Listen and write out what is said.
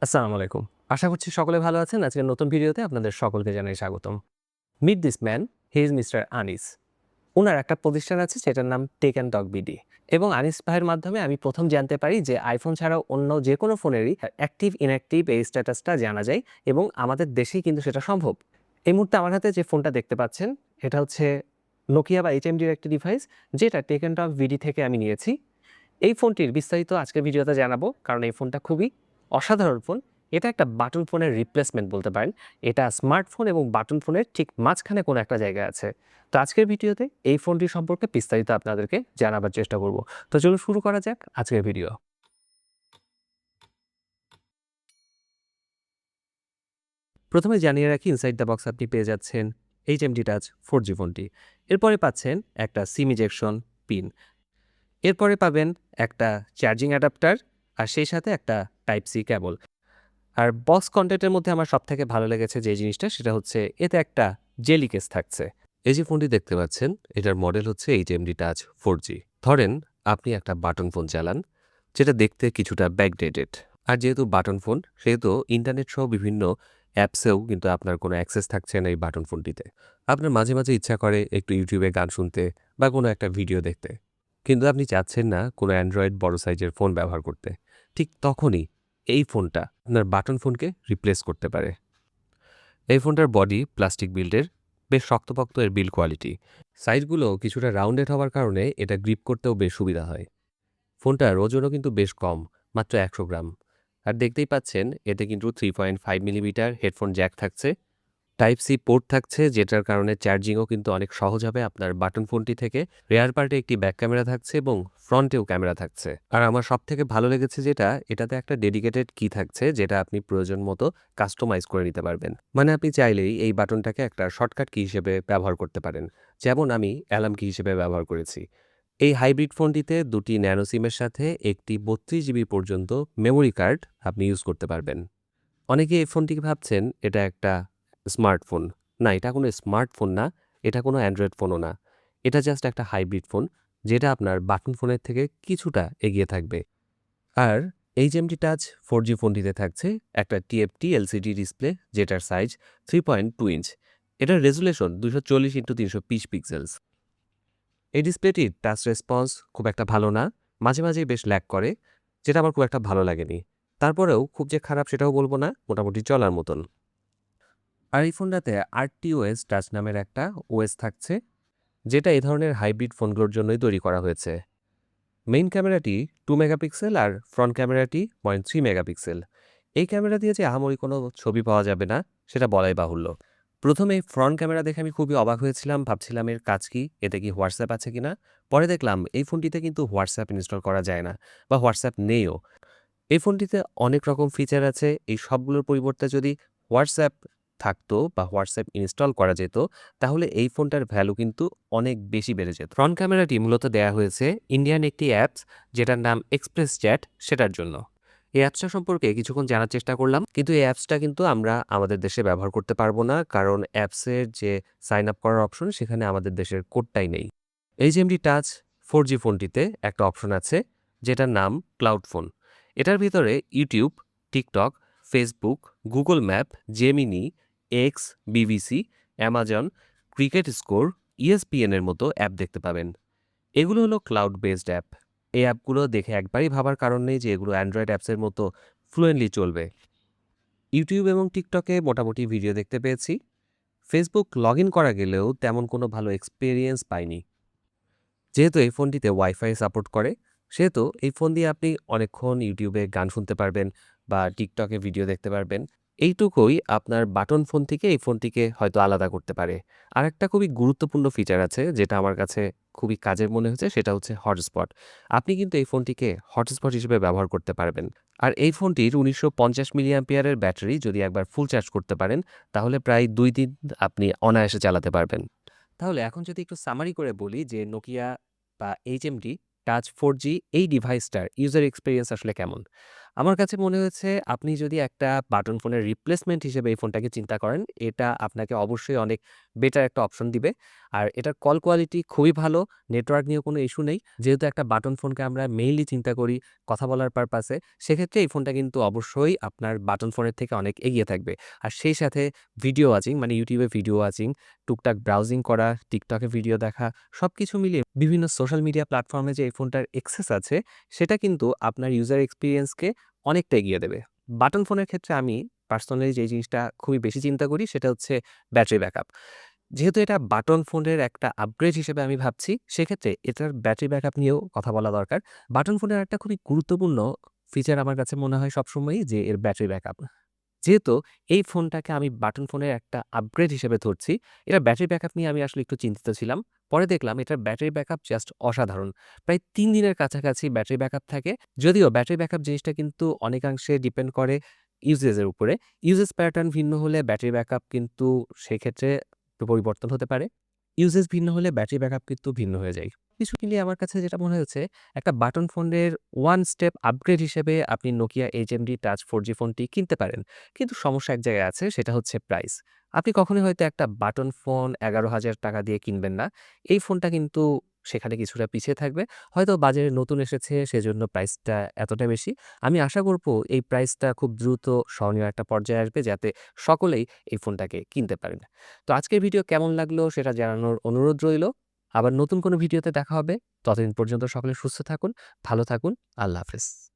আসসালামু আলাইকুম। আশা করছি সকলে ভালো আছেন। আজকের নতুন ভিডিওতে আপনাদের সকলকে জানাই স্বাগতম। Meet this man, he is mister Anis. উনার একটা প্রতিষ্ঠান আছে যেটার নাম টেক অ্যান্ড টক বিডি এবং আনিস ভাইয়ের মাধ্যমে আমি প্রথম জানতে পারি যে আইফোন ছাড়াও অন্য যে কোনো ফোনেরই অ্যাক্টিভ ইনঅ্যাক্টিভ এই স্ট্যাটাসটা জানা যায় এবং আমাদের দেশেই কিন্তু সেটা সম্ভব। এই মুহূর্তে আমার হাতে যে ফোনটা দেখতে পাচ্ছেন এটা হচ্ছে নোকিয়া বা এইচএমডির একটি ডিভাইস যেটা টেক অ্যান্ড টক বিডি থেকে আমি নিয়েছি। এই ফোনটির বিস্তারিত আজকের ভিডিওতে জানাবো কারণ এই ফোনটা খুবই অসাধারণ ফোন। এটা একটা বাটন ফোনের রিপ্লেসমেন্ট বলতে পারেন। এটা স্মার্টফোন এবং বাটন ফোনের ঠিক মাঝখানে কোনো একটা জায়গায় আছে। তো আজকের ভিডিওতে এই ফোনটি সম্পর্কে বিস্তারিত আপনাদেরকে জানাবার চেষ্টা করব। তো চলুন শুরু করা যাক আজকের ভিডিও। প্রথমে জানিয়ে রাখি ইনসাইড দ্য বক্স আপনি পেয়ে যাচ্ছেন এইচএমডি টাচ 4G ফোনটি। এরপরে পাচ্ছেন একটা সিম ইজেকশন পিন। এরপরে পাবেন একটা চার্জিং অ্যাডাপ্টার আর সেই সাথে একটা টাইপ সি কেবল। আর বক্স কন্টেন্টের মধ্যে আমার সবথেকে ভালো লেগেছে যে জিনিসটা সেটা হচ্ছে এতে একটা জেলি কেস থাকছে। এই যে ফোনটি দেখতে পাচ্ছেন এটার মডেল হচ্ছে এইচএমডি টাচ 4G। ধরেন আপনি একটা বাটন ফোন চালান যেটা দেখতে কিছুটা ব্যাকডেটেড, আর যেহেতু বাটন ফোন সেহেতু ইন্টারনেট সহ বিভিন্ন অ্যাপসেও কিন্তু আপনার কোনো অ্যাক্সেস থাকছে না এই বাটন ফোনটিতে। আপনার মাঝে মাঝে ইচ্ছা করে একটু ইউটিউবে গান শুনতে বা কোনো একটা ভিডিও দেখতে, কিন্তু আপনি চাচ্ছেন না কোনো অ্যান্ড্রয়েড বড় সাইজের ফোন ব্যবহার করতে। ঠিক তখনই এই ফোনটা আপনার বাটন ফোনকে রিপ্লেস করতে পারে। এই ফোনটার বডি প্লাস্টিক বিল্ডের, বেশ শক্তপোক্ত এর বিল্ড কোয়ালিটি। সাইডগুলো কিছুটা রাউন্ডেড হওয়ার কারণে এটা গ্রিপ করতেও বেশ সুবিধা হয়। ফোনটার ওজনও কিন্তু বেশ কম, মাত্র 100 গ্রাম। আর দেখতেই পাচ্ছেন এতে কিন্তু 3.5 মিলিমিটার হেডফোন জ্যাক থাকছে, টাইপ সি পোর্ট থাকছে যেটার কারণে চার্জিংও কিন্তু অনেক সহজ হবে আপনার বাটন ফোনটি থেকে। রেয়ার পার্টে একটি ব্যাক ক্যামেরা থাকছে এবং ফ্রন্টেও ক্যামেরা থাকছে। আর আমার সবথেকে ভালো লেগেছে যেটা, এটাতে একটা ডেডিকেটেড কি থাকছে যেটা আপনি প্রয়োজন মতো কাস্টমাইজ করে নিতে পারবেন। মানে আপনি চাইলেই এই বাটনটাকে একটা শর্টকাট কি হিসেবে ব্যবহার করতে পারেন, যেমন আমি অ্যালার্ম কি হিসেবে ব্যবহার করেছি। এই হাইব্রিড ফোনটিতে দুটি ন্যানো সিমের সাথে একটি 32 জিবি পর্যন্ত মেমোরি কার্ড আপনি ইউজ করতে পারবেন। অনেকে এই ফোনটিকে ভাবছেন এটা একটা স্মার্টফোন। না, এটা কোনো স্মার্টফোন না, এটা কোনো অ্যান্ড্রয়েড ফোনও না। এটা জাস্ট একটা হাইব্রিড ফোন যেটা আপনার বাটন ফোনের থেকে কিছুটা এগিয়ে থাকবে। আর এইচএমডি টাচ 4G ফোনটিতে থাকছে একটা টিএফটি এলসিডি ডিসপ্লে যেটার সাইজ 3.2 ইঞ্চ। এটার রেজুলেশন 240x320 পিক্সেলস। এই ডিসপ্লেটির টাচ রেসপন্স খুব একটা ভালো না, মাঝে মাঝেই বেশ ল্যাগ করে, যেটা আমার খুব একটা ভালো লাগেনি। তারপরেও খুব যে খারাপ সেটাও বলবো না, মোটামুটি চলার মতন। আর এই ফোনটাতে আরটিওএস টাচ নামের একটা ওএস থাকছে যেটা এই ধরনের হাইব্রিড ফোনগুলোর জন্যই তৈরি করা হয়েছে। মেইন ক্যামেরাটি 2 মেগাপিক্সেল আর ফ্রন্ট ক্যামেরাটি 0.3 মেগাপিক্সেল। এই ক্যামেরা দিয়ে যে আহামরি কোনো ছবি পাওয়া যাবে না সেটা বলাই বাহুল্য। প্রথমে ফ্রন্ট ক্যামেরা দেখে আমি খুবই অবাক হয়েছিলাম, ভাবছিলাম এর কাজ কি, এতে কি হোয়াটসঅ্যাপ আছে কিনা। পরে দেখলাম এই ফোনটিতে কিন্তু হোয়াটসঅ্যাপ ইনস্টল করা যায় না বা হোয়াটসঅ্যাপ নেইও। এই ফোনটিতে অনেক রকম ফিচার আছে, এই সবগুলোর পরিবর্তে যদি হোয়াটসঅ্যাপ থাকতো বা হোয়াটসঅ্যাপ ইনস্টল করা যেত তাহলে এই ফোনটার ভ্যালু কিন্তু অনেক বেশি বেড়ে যেত। ফ্রন্ট ক্যামেরাটি মূলত দেয়া হয়েছে ইন্ডিয়ান একটি অ্যাপস যেটার নাম এক্সপ্রেস চ্যাট, সেটার জন্য। এই অ্যাপসটা সম্পর্কে কিছুক্ষণ জানার চেষ্টা করলাম, কিন্তু এই অ্যাপসটা কিন্তু আমরা আমাদের দেশে ব্যবহার করতে পারবো না, কারণ অ্যাপসের যে সাইন আপ করার অপশন সেখানে আমাদের দেশের কোডটাই নেই। এইচএমডি টাচ 4G ফোনটিতে একটা অপশন আছে যেটার নাম ক্লাউড ফোন। এটার ভিতরে YouTube, TikTok, Facebook, Google map, Gemini, X, BBC, Amazon, cricket score, ইএসপিএনের মতো অ্যাপ দেখতে পাবেন। এগুলো হলো ক্লাউড বেসড অ্যাপ। এই অ্যাপগুলো দেখে একবারই ভাবার কারণ নেই যে এগুলো অ্যান্ড্রয়েড অ্যাপসের মতো ফ্লুয়েন্টলি চলবে। ইউটিউব এবং টিকটকে মোটামুটি ভিডিও দেখতে পেয়েছি। ফেসবুক লগ ইন করা গেলেও তেমন কোনো ভালো এক্সপিরিয়েন্স পাইনি। যেহেতু এই ফোনটিতে ওয়াইফাই সাপোর্ট করে সেহেতু এই ফোন দিয়ে আপনি অনেকক্ষণ ইউটিউবে গান শুনতে পারবেন বা টিকটকে ভিডিও দেখতে পারবেন। এইটুকুই আপনার বাটন ফোন থেকে এই ফোনটিকে হয়তো আলাদা করতে পারে। আর একটা খুবই গুরুত্বপূর্ণ ফিচার আছে যেটা আমার কাছে খুবই কাজের মনে হয়েছে, সেটা হচ্ছে হটস্পট। আপনি কিন্তু এই ফোনটিকে হটস্পট হিসেবে ব্যবহার করতে পারবেন। আর এই ফোনটির 1950 মিলি অ্যাম্পিয়ারের ব্যাটারি যদি একবার ফুল চার্জ করতে পারেন তাহলে প্রায় 2 দিন আপনি অনায়াসে চালাতে পারবেন। তাহলে এখন যদি একটু সামারি করে বলি যে নোকিয়া বা এইচএমডি টাচ 4G এই ডিভাইসটার ইউজার এক্সপেরিয়েন্স আসলে কেমন। আমার কাছে মনে হয়েছে আপনি যদি একটা বাটন ফোনের রিপ্লেসমেন্ট হিসেবে এই ফোনটাকে চিন্তা করেন, এটা আপনাকে অবশ্যই অনেক বেটার একটা অপশন দিবে। আর এটার কল কোয়ালিটি খুবই ভালো, নেটওয়ার্ক নিয়েও কোনো ইস্যু নেই। যেহেতু একটা বাটন ফোনকে আমরা মেইনলি চিন্তা করি কথা বলার পারপাসে, সেক্ষেত্রে এই ফোনটা কিন্তু অবশ্যই আপনার বাটন ফোনের থেকে অনেক এগিয়ে থাকবে। আর সেই সাথে ভিডিও ওয়াচিং মানে YouTube এ ভিডিও ওয়াচিং, টুকটাক ব্রাউজিং করা, TikTok এ ভিডিও দেখা সবকিছু মিলিয়ে বিভিন্ন সোশ্যাল মিডিয়া প্ল্যাটফর্মে যে এই ফোনটার অ্যাক্সেস আছে, সেটা কিন্তু আপনার ইউজার এক্সপেরিয়েন্সকে অনেকটা এগিয়ে দেবে। বাটন ফোনের ক্ষেত্রে আমি পার্সোনালি যে জিনিসটা খুবই বেশি চিন্তা করি সেটা হচ্ছে ব্যাটারি ব্যাকআপ। যেহেতু এটা বাটন ফোনের একটা আপগ্রেড হিসেবে আমি ভাবছি, সেক্ষেত্রে এটার ব্যাটারি ব্যাকআপ নিয়েও কথা বলা দরকার। বাটন ফোনের একটা খুবই গুরুত্বপূর্ণ ফিচার আমার কাছে মনে হয় সবসময়ই যে এর ব্যাটারি ব্যাকআপ। যেহেতু এই ফোনটাকে আমি বাটন ফোনের একটা আপগ্রেড হিসেবে ধরছি, এটার ব্যাটারি ব্যাকআপ নিয়ে আমি আসলে একটু চিন্তিত ছিলাম। পরে দেখলাম এটার ব্যাটারি ব্যাকআপ জাস্ট অসাধারণ। প্রায় ৩ দিনের কাছাকাছি ব্যাটারি ব্যাকআপ থাকে। যদিও ব্যাটারি ব্যাকআপ জিনিসটা কিন্তু অনেকাংশে ডিপেন্ড করে ইউজেজের উপরে। ইউজেজ প্যাটার্ন ভিন্ন হলে ব্যাটারি ব্যাকআপ কিন্তু সেক্ষেত্রে একটু পরিবর্তন হতে পারে। ইউজেজ ভিন্ন হলে ব্যাটারি ব্যাকআপ কিন্তু ভিন্ন হয়ে যায়। কিছু মিলিয়ে আমার কাছে যেটা মনে হয়েছে, একটা বাটন ফোনের 1 স্টেপ আপগ্রেড হিসেবে আপনি Nokia HMD Touch 4G ফোনটি কিনতে পারেন। কিন্তু সমস্যা এক জায়গায় আছে, সেটা হচ্ছে প্রাইস। আপনি কখনোই হয়তো একটা বাটন ফোন ৳১১,০০০ দিয়ে কিনবেন না। এই ফোনটা কিন্তু সেখানে কিছুটা পিছিয়ে থাকবে। হয়তো বাজারে নতুন এসেছে সেজন্য প্রাইসটা এতটা বেশি। আমি আশা করব এই প্রাইসটা খুব দ্রুত সহনীয় একটা পর্যায়ে আসবে যাতে সকলেই এই ফোনটাকে কিনতে পারেন। তো আজকের ভিডিও কেমন লাগলো সেটা জানানোর অনুরোধ রইলো। আবার নতুন কোনো ভিডিওতে দেখা হবে। ততদিন পর্যন্ত সকলে সুস্থ থাকুন, ভালো থাকুন। আল্লাহ হাফেজ।